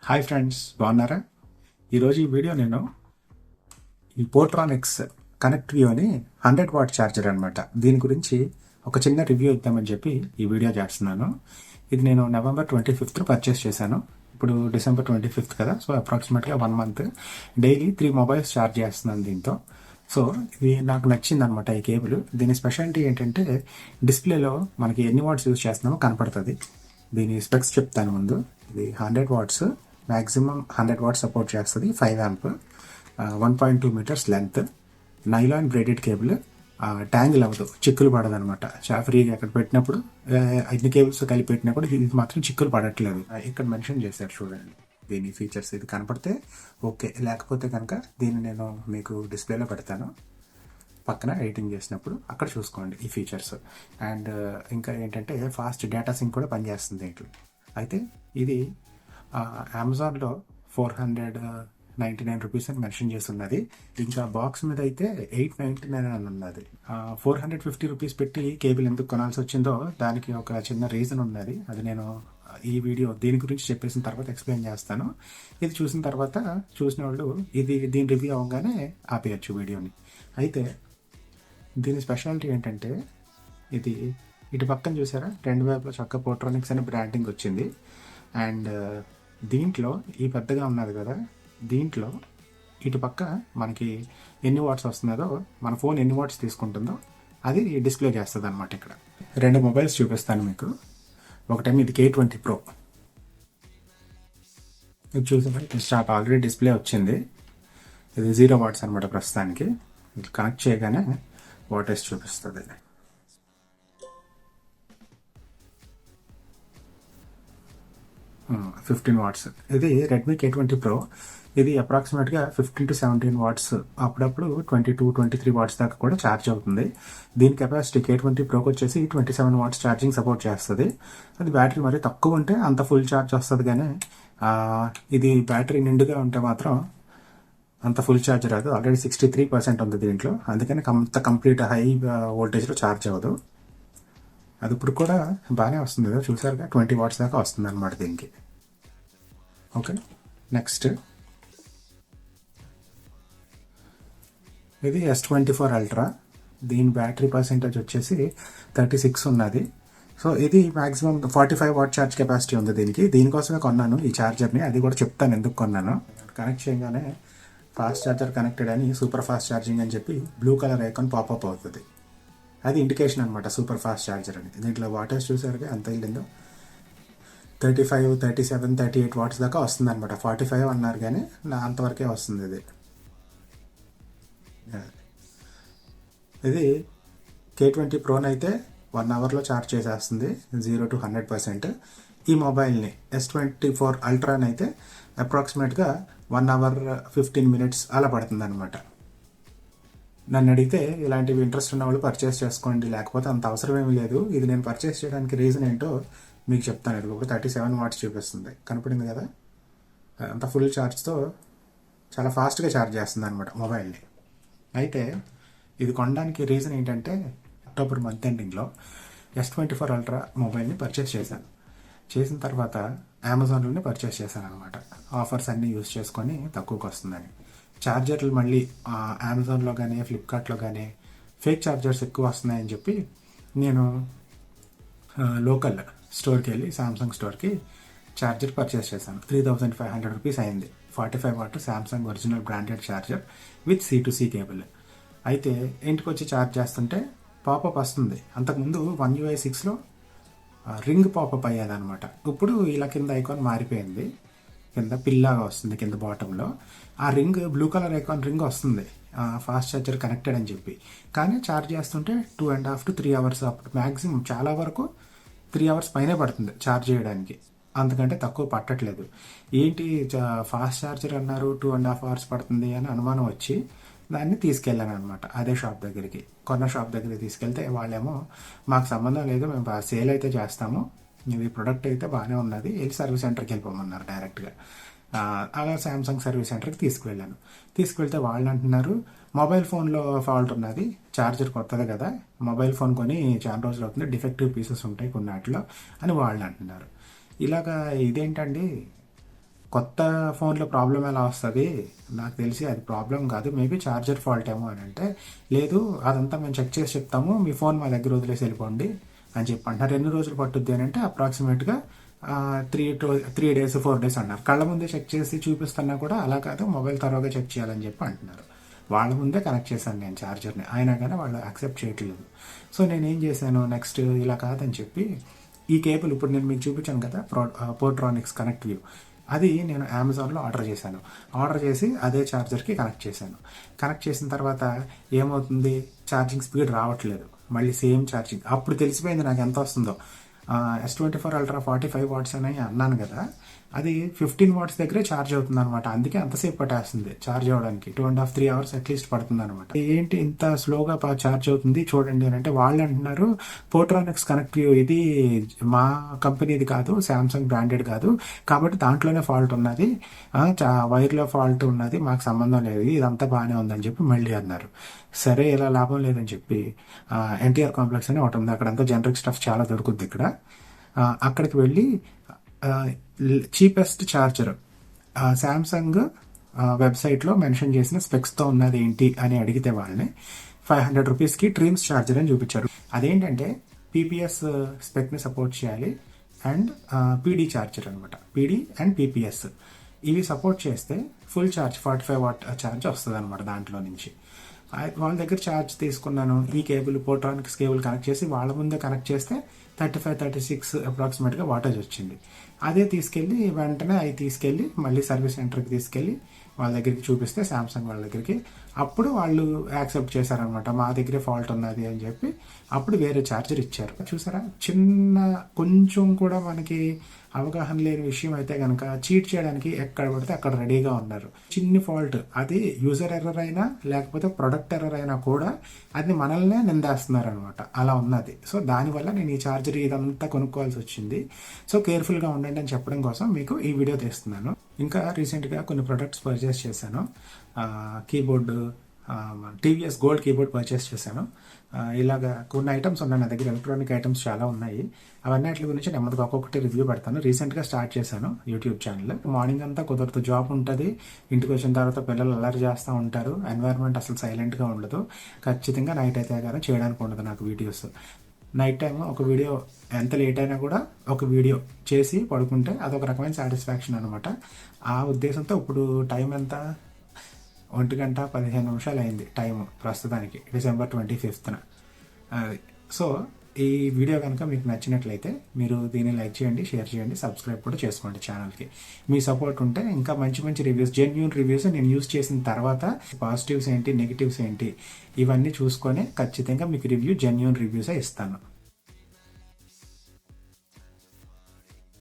Hi friends, బాగున్నారా? ఈరోజు ఈ వీడియో నేను ఈ పోర్ట్రానిక్స్ కనెక్ట్ వ్యూ అని 100 వాట్ ఛార్జర్ అనమాట. దీని గురించి ఒక చిన్న రివ్యూ ఇద్దామని చెప్పి ఈ వీడియో చేస్తున్నాను. ఇది నేను నవంబర్ 25th పర్చేస్ చేశాను. ఇప్పుడు డిసెంబర్ 25th కదా, సో అప్రాక్సిమేట్గా 1 month డైలీ 3 మొబైల్స్ ఛార్జ్ చేస్తున్నాను దీంతో. సో ఇది నాకు నచ్చింది అనమాట ఈ కేబుల్. దీని స్పెషాలిటీ ఏంటంటే డిస్ప్లేలో మనకి ఎన్ని వాట్స్ యూజ్ చేస్తున్నామో కనపడుతుంది. దీని స్పెక్స్ చెప్తాను ముందు. ఇది 100 వాట్స్, మ్యాక్సిమం 100 వాట్స్ సపోర్ట్ చేస్తుంది. 5 amp, 1.2 meters length, nylon braided cable. Tangle అవ్వదు, చిక్కులు పడదు అనమాట. ఫ్రీగా అక్కడ పెట్టినప్పుడు అన్ని కేబుల్స్ కలిపి పెట్టినా కూడా ఇది మాత్రం చిక్కులు పడట్లేదు. ఇక్కడ మెన్షన్ చేశారు చూడండి దీని ఫీచర్స్. ఇది కనపడితే ఓకే, లేకపోతే కనుక దీన్ని నేను మీకు డిస్ప్లేలో పెడతాను పక్కన ఎడిటింగ్ చేసినప్పుడు, అక్కడ చూసుకోండి ఈ ఫీచర్స్. అండ్ ఇంకా ఏంటంటే ఫాస్ట్ డేటా సింక్ కూడా పనిచేస్తుంది దీంట్లో. అయితే ఇది అమెజాన్లో 499 రూపీస్ అని మెన్షన్ చేస్తున్నది. ఇంకా బాక్స్ మీద అయితే 899 అని ఉన్నది. 450 రూపీస్ పెట్టి కేబుల్ ఎందుకు కొనాల్సి వచ్చిందో దానికి ఒక చిన్న రీజన్ ఉన్నది. అది నేను ఈ వీడియో దీని గురించి చెప్పేసిన తర్వాత ఎక్స్ప్లెయిన్ చేస్తాను. ఇది చూసిన తర్వాత చూసిన వాళ్ళు దీని రివ్యూ అవ్వగానే ఆపేయచ్చు వీడియోని. అయితే దీని స్పెషాలిటీ ఏంటంటే ఇది ఇటు పక్కన చూసారా, 2 వైపులో చక్క పోర్ట్రానిక్స్ అనే బ్రాండింగ్ వచ్చింది. అండ్ దీంట్లో ఈ పెద్దగా ఉన్నది కదా, దీంట్లో ఇటు పక్క మనకి ఎన్ని వాట్స్ వస్తున్నదో, మన ఫోన్ ఎన్ని వాట్స్ తీసుకుంటుందో అది డిస్ప్లే చేస్తుంది అనమాట. ఇక్కడ 2 మొబైల్స్ చూపిస్తాను మీకు. ఒకటేమో ఇది K20 Pro. ఇది చూసారా, స్టార్ట్ ఆల్రెడీ డిస్ప్లే వచ్చింది. ఇది 0 వాట్స్ అనమాట ప్రస్తుతానికి. ఇది కనెక్ట్ చేయగానే వాటేజ్ చూపిస్తుంది. 15 వాట్స్. ఇది రెడ్మీ K20 Pro. ఇది అప్రాక్సిమేట్గా 15 to 17 వాట్స్, అప్పుడప్పుడు 22-23 వాట్స్ దాకా కూడా ఛార్జ్ అవుతుంది. దీని కెపాసిటీ K20 Proకి వచ్చేసి 27 వాట్స్ ఛార్జింగ్ సపోర్ట్ చేస్తుంది. అది బ్యాటరీ మరి తక్కువ ఉంటే అంత ఫుల్ ఛార్జ్ వస్తుంది, కానీ ఇది బ్యాటరీ నిండుగా ఉంటే మాత్రం అంత ఫుల్ ఛార్జ్ రాదు. ఆల్రెడీ 63% ఉంది దీంట్లో, అందుకని అంత కంప్లీట్ హై వోల్టేజ్లో ఛార్జ్ అవ్వదు. అది ఇప్పుడు కూడా బాగానే వస్తుంది కదా, చూసారుగా 20 వాట్స్ దాకా వస్తుంది అనమాట దీనికి. ఓకే, నెక్స్ట్ ఇది S24 Ultra. దీని బ్యాటరీ పర్సెంటేజ్ వచ్చేసి 36 ఉన్నది. సో ఇది మ్యాక్సిమం 45 వాట్ ఛార్జ్ కెపాసిటీ ఉంది దీనికి. దీనికోసమే కొన్నాను ఈ ఛార్జర్ని, అది కూడా చెప్తాను ఎందుకు కొన్నాను. కనెక్ట్ చేయగానే ఫాస్ట్ ఛార్జర్ కనెక్టెడ్ అని, సూపర్ ఫాస్ట్ ఛార్జింగ్ అని చెప్పి బ్లూ కలర్ ఐకాన్ పాపప్ అవుతుంది. అది ఇండికేషన్ అనమాట సూపర్ ఫాస్ట్ ఛార్జర్ అని. దీంట్లో వాటేజ్ చూసారుగా ఎంత వెళ్ళిందో, 35, 37, 38 వాట్స్ దాకా వస్తుంది అనమాట. 45 అన్నారు కానీ అంతవరకే వస్తుంది ఇది. ఇది K20 Proని అయితే 1 అవర్లో ఛార్జ్ చేసేస్తుంది 0 to 100%. ఈ మొబైల్ని S24 Ultraని అయితే అప్రాక్సిమేట్గా 1 hour 15 minutes అలా పడుతుంది అనమాట. నన్ను అడిగితే ఇలాంటివి ఇంట్రెస్ట్ ఉన్న వాళ్ళు పర్చేస్ చేసుకోండి, లేకపోతే అంత అవసరం ఏమీ లేదు. ఇది నేను పర్చేస్ చేయడానికి రీజన్ ఏంటో మీకు చెప్తాను. ఇది ఒక 37 వాట్స్ చూపిస్తుంది, కనపడింది కదా. అంత ఫుల్ ఛార్జ్తో చాలా ఫాస్ట్గా ఛార్జ్ చేస్తుంది అనమాట మొబైల్ని. అయితే ఇది కొనడానికి రీజన్ ఏంటంటే అక్టోబర్ మంత్ ఎండింగ్లో S24 Ultra మొబైల్ని పర్చేస్ చేశాను. చేసిన తర్వాత అమెజాన్లోనే పర్చేస్ చేశాను అనమాట. ఆఫర్స్ అన్నీ యూజ్ చేసుకొని తక్కువకి వస్తుందని. ఛార్జర్లు మళ్ళీ అమెజాన్లో కానీ ఫ్లిప్కార్ట్లో కానీ ఫేక్ ఛార్జర్స్ ఎక్కువ వస్తున్నాయని చెప్పి నేను లోకల్ స్టోర్కి వెళ్ళి సామ్సంగ్ స్టోర్కి ఛార్జర్ పర్చేస్ చేశాను. 3500 రూపీస్ అయింది. 45 what Samsung original branded charger with C2C cable. అయితే ఇంటికి వచ్చి ఛార్జ్ చేస్తుంటే పాపప్ వస్తుంది. అంతకుముందు 1 UI 6లో రింగ్ పాపప్ అయ్యేదన్నమాట. ఇప్పుడు ఇలా కింద ఐకాన్ మారిపోయింది, కింద పిల్లాగా వస్తుంది కింద బాటంలో. ఆ ring blue colour icon ring వస్తుంది ఫాస్ట్ ఛార్జర్ కనెక్టెడ్ అని చెప్పి. కానీ ఛార్జ్ చేస్తుంటే 2.5 to 3 hours, అప్పుడు మ్యాక్సిమం చాలా వరకు 3 hours పైనే పడుతుంది ఛార్జ్ చేయడానికి, అంతకంటే తక్కువ పట్టట్లేదు. ఏంటి ఫాస్ట్ ఛార్జర్ అన్నారు 2.5 hours పడుతుంది అని అనుమానం వచ్చి దాన్ని తీసుకెళ్ళాను అనమాట. అదే షాప్ దగ్గరికి, కొన్న షాప్ దగ్గరికి తీసుకెళ్తే వాళ్ళేమో మాకు సంబంధం లేదు, మేము సేల్ అయితే చేస్తాము, ఇది ప్రొడక్ట్ అయితే బాగానే ఉన్నది, వెళ్ళి సర్వీస్ సెంటర్కి వెళ్ళిపోమన్నారు డైరెక్ట్గా. అలా శాంసంగ్ సర్వీస్ సెంటర్కి తీసుకువెళ్ళాను. తీసుకువెళ్తే వాళ్ళు అంటున్నారు మొబైల్ ఫోన్లో ఫాల్ట్ ఉన్నది, ఛార్జర్ కొత్తది కదా, మొబైల్ ఫోన్ కొని చాలా రోజులు అవుతుంది, డిఫెక్టివ్ పీసెస్ ఉంటాయి కొన్నాటిలో అని వాళ్ళు అంటున్నారు. ఇలాగా ఇదేంటండి, కొత్త ఫోన్లో ప్రాబ్లం ఎలా వస్తుంది, నాకు తెలిసి అది ప్రాబ్లం కాదు, మేబీ ఛార్జర్ ఫాల్ట్ ఏమో అని అంటే, లేదు అదంతా మేము చెక్ చేసి చెప్తాము, మీ ఫోన్ మా దగ్గర వదిలేసి వెళ్ళిపోండి అని చెప్పి అంటారు. 2 రోజులు పట్టుద్ది అని అంటే అప్రాక్సిమేట్గా 3 days 4 days అన్నారు. కళ్ళ ముందే చెక్ చేసి చూపిస్తున్నా కూడా అలా కాదు, మొబైల్ తర్వాగా చెక్ చేయాలని చెప్పి అంటున్నారు. వాళ్ళ ముందే కనెక్ట్ చేశాను నేను ఛార్జర్ని, అయినా కానీ వాళ్ళు యాక్సెప్ట్ చేయట్లేదు. సో నేను ఏం చేశాను నెక్స్ట్, ఇలా కాదని చెప్పి ఈ కేబుల్ ఇప్పుడు నేను మీకు చూపించాను కదా, పోర్ట్రానిక్స్ కనెక్ట్ వ్యూ, అది నేను అమెజాన్లో ఆర్డర్ చేశాను. ఆర్డర్ చేసి అదే ఛార్జర్కి కనెక్ట్ చేశాను. కనెక్ట్ చేసిన తర్వాత ఏమవుతుంది, ఛార్జింగ్ స్పీడ్ రావట్లేదు. మళ్ళీ సేమ్ ఛార్జింగ్. అప్పుడు తెలిసిపోయింది నాకు ఎంత వస్తుందో. S24 Ultra 45 watts అని అన్నాను కదా, అది 15 watts దగ్గరే ఛార్జ్ అవుతుంది అనమాట. అందుకే అంతసేపు పట్టేస్తుంది ఛార్జ్ అవ్వడానికి. 2.5-3 hours అట్లీస్ట్ పడుతుంది అనమాట. ఏంటి ఇంత స్లోగా ఛార్జ్ అవుతుంది చూడండి అని అంటే, వాళ్ళు అంటున్నారు పోర్ట్రానిక్స్ కనెక్ట్ వ్యూ ఇది మా కంపెనీది కాదు, శాంసంగ్ బ్రాండెడ్ కాదు, కాబట్టి దాంట్లోనే ఫాల్ట్ ఉన్నది, వైర్లో ఫాల్ట్ ఉన్నది, మాకు సంబంధం లేదు, ఇదంతా బాగానే ఉందని చెప్పి మళ్ళీ అన్నారు. సరే ఇలా లాభం లేదని చెప్పి ఎన్టీఆర్ కాంప్లెక్స్ అని ఒకటి ఉంది, అక్కడంతా జనరిక్ స్టఫ్ చాలా దొరుకుద్ది ఇక్కడ. అక్కడికి వెళ్ళి చీపెస్ట్ ఛార్జర్ శాంసంగ్ వెబ్సైట్లో మెన్షన్ చేసిన స్పెక్స్తో ఉన్నది ఏంటి అని అడిగితే వాళ్ళని 500 రూపీస్కి డ్రీమ్స్ ఛార్జర్ అని చూపించారు. అదేంటంటే పీపీఎస్ స్పెక్ని సపోర్ట్ చేయాలి అండ్ పీడీ ఛార్జర్ అనమాట. పీడీ అండ్ పీపీఎస్ ఇవి సపోర్ట్ చేస్తే ఫుల్ ఛార్జ్ 45 watt ఛార్జ్ వస్తుంది అనమాట దాంట్లో నుంచి. వాళ్ళ దగ్గర ఛార్జ్ తీసుకున్నాను. ఈ కేబుల్ పోర్ట్రానిక్స్ కేబుల్ కనెక్ట్ చేసి వాళ్ళ ముందే కనెక్ట్ చేస్తే 35-36 అప్రాక్సిమేట్గా వాటేజ్ వచ్చింది. అదే తీసుకెళ్ళి వెంటనే అవి తీసుకెళ్ళి మళ్ళీ సర్వీస్ సెంటర్కి తీసుకెళ్ళి వాళ్ళ దగ్గరికి చూపిస్తే, శాంసంగ్ వాళ్ళ దగ్గరికి, అప్పుడు వాళ్ళు యాక్సెప్ట్ చేశారనమాట, మా దగ్గరే ఫాల్ట్ ఉన్నది అని చెప్పి అప్పుడు వేరే ఛార్జర్ ఇచ్చారు. చూసారా, చిన్న కొంచెం కూడా మనకి అవగాహన లేని విషయం అయితే కనుక చీట్ చేయడానికి ఎక్కడ పడితే అక్కడ రెడీగా ఉన్నారు. చిన్ని ఫాల్ట్ అది యూజర్ ఎర్రర్ అయినా లేకపోతే ప్రొడక్ట్ ఎర్రర్ అయినా కూడా అది మనల్నే నిందేస్తున్నారు అనమాట, అలా ఉన్నది. సో దానివల్ల నేను ఈ ఛార్జర్ ఇదంతా కొనుక్కోవాల్సి వచ్చింది. సో కేర్ఫుల్గా ఉండండి అని చెప్పడం కోసం మీకు ఈ వీడియో తీస్తున్నాను. ఇంకా రీసెంట్గా కొన్ని ప్రొడక్ట్స్ పర్చేస్ చేశాను. Keyboard, TVS gold keyboard purchase చేశాను. ఇలాగా కొన్ని ఐటమ్స్ ఉన్నాయి నా దగ్గర, ఎలక్ట్రానిక్ ఐటమ్స్ చాలా ఉన్నాయి. అవన్నీ వాటి గురించి నెమ్మదిగా ఒక్కొక్కటి రివ్యూ పెడతాను. రీసెంట్గా స్టార్ట్ చేశాను యూట్యూబ్ ఛానల్. మార్నింగ్ అంతా కుదరదు, జాబ్ ఉంటుంది, ఇంటికి వచ్చిన తర్వాత పిల్లలు అల్లరి చేస్తూ ఉంటారు, ఎన్వైర్న్మెంట్ అసలు సైలెంట్గా ఉండదు. ఖచ్చితంగా నైట్ అయితే కానీ చేయడానికి ఉండదు నాకు వీడియోస్. నైట్ టైం ఒక వీడియో ఎంత లేట్ అయినా కూడా ఒక వీడియో చేసి పడుకుంటే అదొక రకమైన సాటిస్ఫాక్షన్ అనమాట. ఆ ఉద్దేశంతో ఇప్పుడు టైం ఎంత, 1:15 అయింది టైం ప్రస్తుతానికి, December 25th. సో ఈ వీడియో కనుక మీకు నచ్చినట్లయితే మీరు దీన్ని లైక్ చేయండి, షేర్ చేయండి, సబ్స్క్రైబ్ కూడా చేసుకోండి ఛానల్కి. మీ సపోర్ట్ ఉంటే ఇంకా మంచి మంచి రివ్యూస్, జెన్యూన్ రివ్యూస్ నేను యూజ్ చేసిన తర్వాత పాజిటివ్స్ ఏంటి, నెగిటివ్స్ ఏంటి, ఇవన్నీ చూసుకొని ఖచ్చితంగా మీకు జెన్యూన్ రివ్యూసే ఇస్తాను.